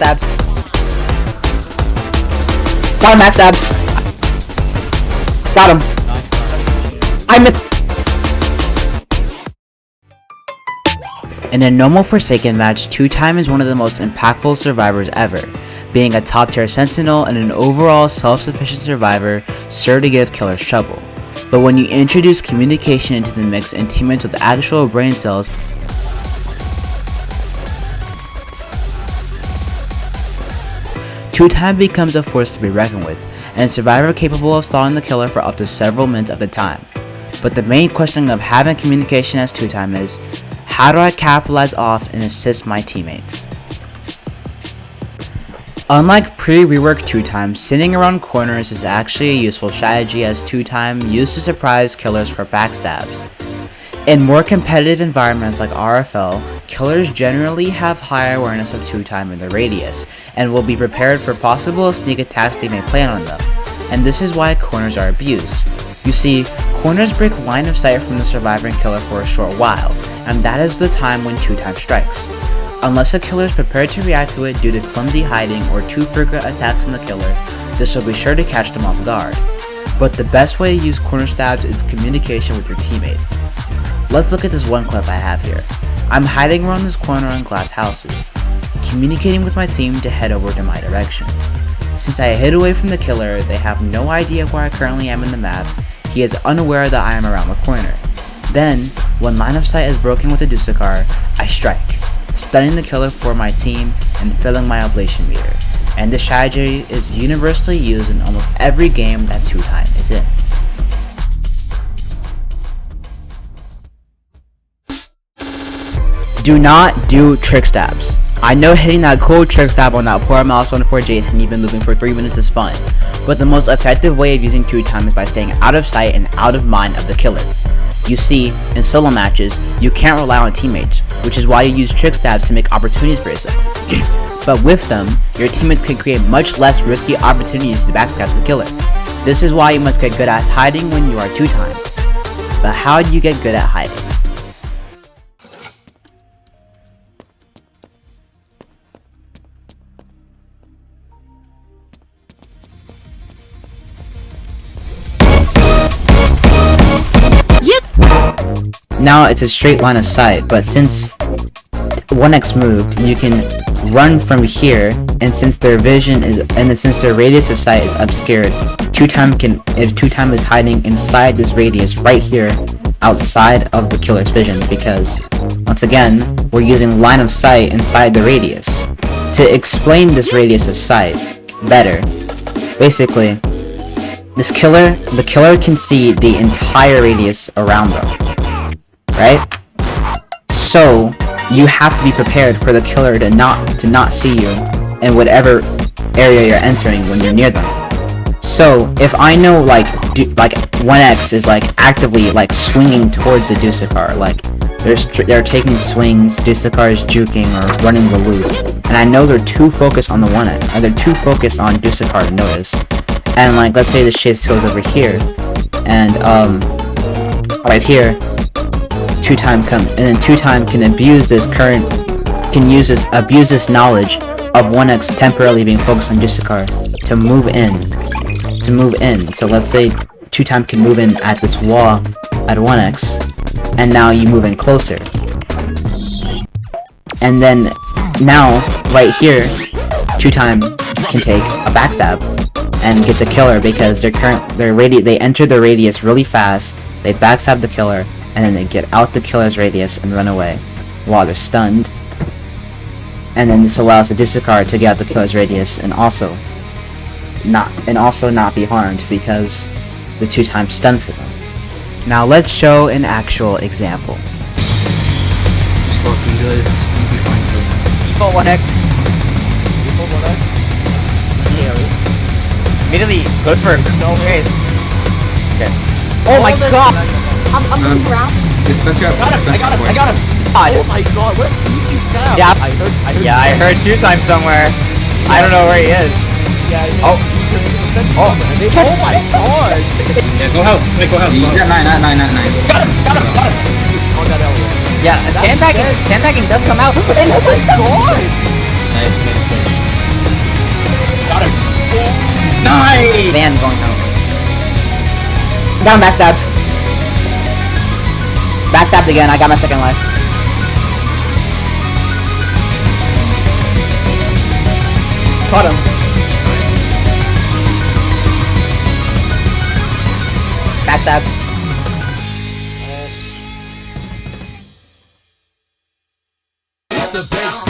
backstabs. Got him, backstabs. Got him. I missed. In a normal Forsaken match, 2Time is one of the most impactful survivors ever, being a top tier sentinel and an overall self-sufficient survivor sure to give killers trouble. But when you introduce communication into the mix and teammates with actual brain cells, 2Time becomes a force to be reckoned with, and a survivor capable of stalling the killer for up to several minutes at a time. But the main question of having communication as 2Time is, how do I capitalize off and assist my teammates? Unlike pre-rework 2Time, sitting around corners is actually a useful strategy as 2Time used to surprise killers for backstabs. In more competitive environments like RFL, killers generally have higher awareness of 2Time in the radius, and will be prepared for possible sneak attacks they may plan on them, and this is why corners are abused. You see, corners break line of sight from the surviving killer for a short while, and that is the time when 2Time strikes. Unless a killer is prepared to react to it due to clumsy hiding or too frequent attacks on the killer, this will be sure to catch them off guard. But the best way to use corner stabs is communication with your teammates. Let's look at this one clip I have here. I'm hiding around this corner on glass houses, communicating with my team to head over to my direction. Since I hid away from the killer, they have no idea where I currently am in the map. He is unaware that I am around the corner. Then, when line of sight is broken with a Dusakar, I strike, stunning the killer for my team and filling my ablation meter. And this strategy is universally used in almost every game that 2Time is in. Do not do trick stabs. I know hitting that cool trick stab on that poor mouse one for Jason even moving for 3 minutes is fun, but the most effective way of using 2Time is by staying out of sight and out of mind of the killer. You see, in solo matches, you can't rely on teammates, which is why you use trick stabs to make opportunities for yourself. But with them, your teammates can create much less risky opportunities to backstab the killer. This is why you must get good at hiding when you are 2Time. But how do you get good at hiding? Now it's a straight line of sight, but since 1x moved, you can run from here, and since their vision is, since their radius of sight is obscured, 2Time is hiding inside this radius right here, outside of the killer's vision, because once again, we're using line of sight inside the radius. To explain this radius of sight better, basically, the killer can see the entire radius around them, right? So you have to be prepared for the killer to not see you in whatever area you're entering when you're near them. So if I know like 1x is like actively like swinging towards the Dusakar, like they're taking swings, Dusakar is juking or running the loop, and I know they're too focused on the 1x, or they're too focused on Dusakar to notice. And like, let's say the chase goes over here, and right here, 2Time comes, and then 2Time can abuse this abuse this knowledge of 1x temporarily being focused on Dusakar to move in. So let's say 2Time can move in at this wall at 1x, and now you move in closer. And then now right here, 2Time can take a backstab and get the killer because they enter the radius really fast, they backstab the killer, and then they get out the killer's radius and run away while they're stunned. And then this allows the Dusakar to get out the killer's radius and also not be harmed because the 2Time stun for them. Now let's show an actual example. Just luck you guys, you'll be fine too. Default 1x. Default 1x. Immediately goes for race. Okay. Oh my god! I'm moving around. I got him! Oh my god, what a freaking stab! Yeah, I I heard heard 2Time somewhere. I don't know where he is. Yeah, Oh my god! Yeah, go house. Wait, go house. He's at 9. Got him! On that elevator. Yeah, sandbagging does come out. Oh my god! Nice, man. Nice! Van going home. Got him backstabbed. Backstabbed again. I got my second life. Caught him. Backstab. The best